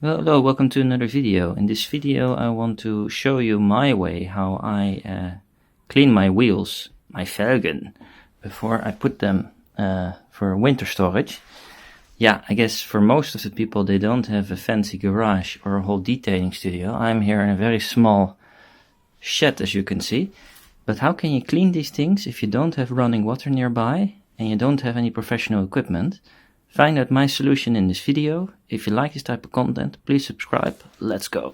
Well, hello, welcome to another video. In this video I want to show you my way how I clean my wheels, my velgen, before I put them for winter storage. Yeah, I guess for most of the people they don't have a fancy garage or a whole detailing studio. I'm here in a very small shed, as you can see. But how can you clean these things if you don't have running water nearby and you don't have any professional equipment? Find out my solution in this video. If you like this type of content, please subscribe. Let's go.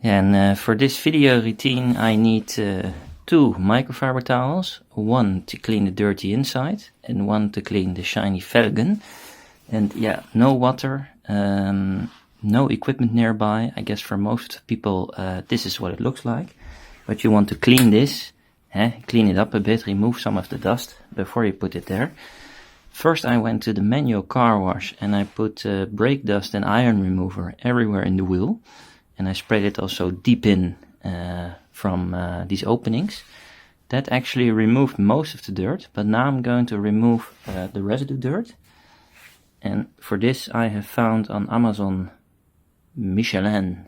And for this video routine I need 2 microfiber towels. One to clean the dirty inside and one to clean the shiny velgen. And yeah, no water, no equipment nearby. I guess for most people this is what it looks like. But you want to clean this, clean it up a bit, remove some of the dust before you put it there. First I went to the manual car wash and I put brake dust and iron remover everywhere in the wheel. And I sprayed it also deep in from these openings. That actually removed most of the dirt, but now I'm going to remove the residue dirt. And for this I have found on Amazon Michelin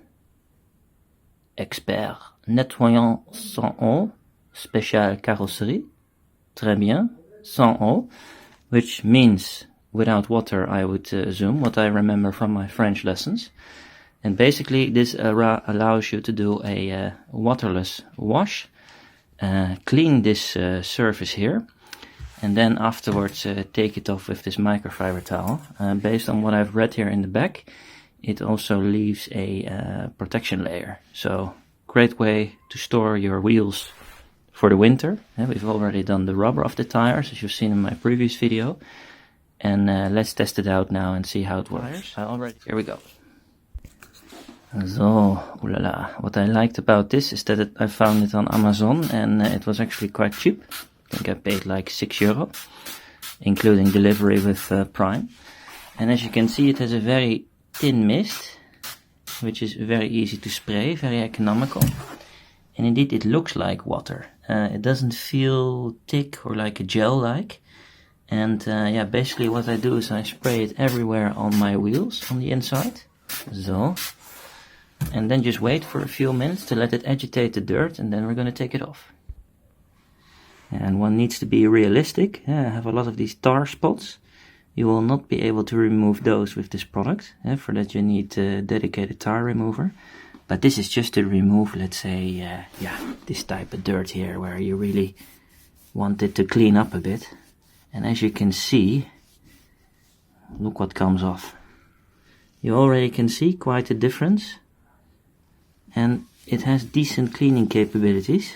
Expert Nettoyant sans eau, Spécial Carrosserie, très bien, sans eau. Which means without water, I would assume, what I remember from my French lessons. And basically this allows you to do a waterless wash, clean this surface here, and then afterwards take it off with this microfiber towel. Based on what I've read here in the back, it also leaves a protection layer. So great way to store your wheels for the winter. We've already done the rubber of the tires, as you've seen in my previous video. And let's test it out now and see how it works. Here we go. So, what I liked about this is that I found it on Amazon and it was actually quite cheap. I think I paid like €6, including delivery with Prime. And as you can see, it has a very thin mist, which is very easy to spray, very economical. And indeed it looks like water. It doesn't feel thick or like a gel-like. And yeah, basically what I do is I spray it everywhere on my wheels on the inside. So. And then just wait for a few minutes to let it agitate the dirt, and then we're going to take it off. And one needs to be realistic. I have a lot of these tar spots. You will not be able to remove those with this product. For that you need a dedicated tar remover. But this is just to remove, let's say, yeah, this type of dirt here where you really want it to clean up a bit. And as you can see, look what comes off. You already can see quite a difference. And it has decent cleaning capabilities.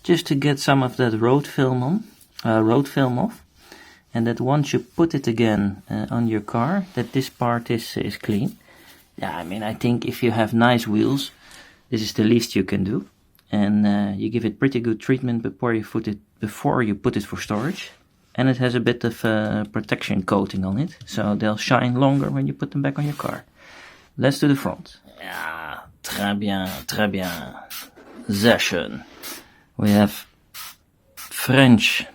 Just to get some of that road film off. And that once you put it again on your car, that this part is clean. Yeah, I mean, I think if you have nice wheels, this is the least you can do. And you give it pretty good treatment before you put it for storage. And it has a bit of protection coating on it, so they'll shine longer when you put them back on your car. Let's do the front. Yeah, très bien, très bien. Sehr schön. We have French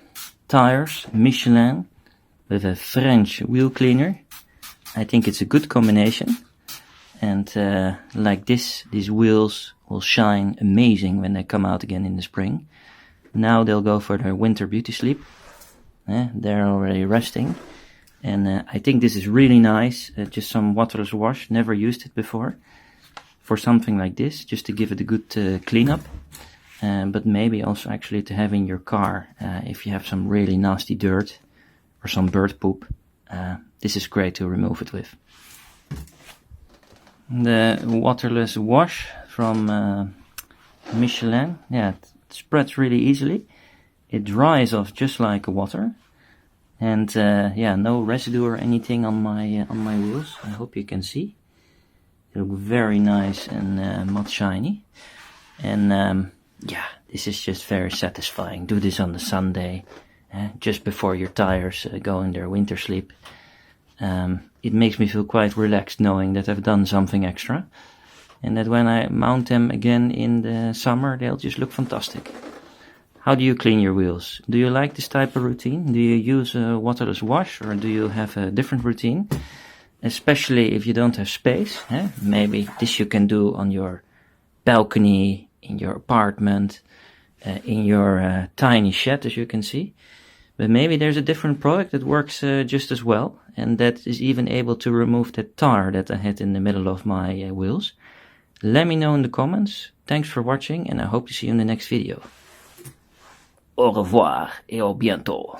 tires, Michelin, with a French wheel cleaner. I think it's a good combination. And like this, these wheels will shine amazing when they come out again in the spring. Now they'll go for their winter beauty sleep. They're already resting. And I think this is really nice. Just some waterless wash. Never used it before. For something like this, just to give it a good cleanup. But maybe also actually to have in your car. If you have some really nasty dirt or some bird poop. This is great to remove it with. The waterless wash from Michelin, yeah, it spreads really easily. It dries off just like water, and yeah, no residue or anything on my wheels. I hope you can see. They look very nice and matte shiny, and yeah, this is just very satisfying. Do this on the Sunday, just before your tires go in their winter sleep. It makes me feel quite relaxed knowing that I've done something extra. And that when I mount them again in the summer, they'll just look fantastic. How do you clean your wheels? Do you like this type of routine? Do you use a waterless wash or do you have a different routine? especially if you don't have space. Maybe this you can do on your balcony, in your apartment, in your tiny shed, as you can see. But maybe there's a different product that works just as well, and that is even able to remove that tar that I had in the middle of my wheels. Let me know in the comments. Thanks for watching, and I hope to see you in the next video. Au revoir et au bientôt.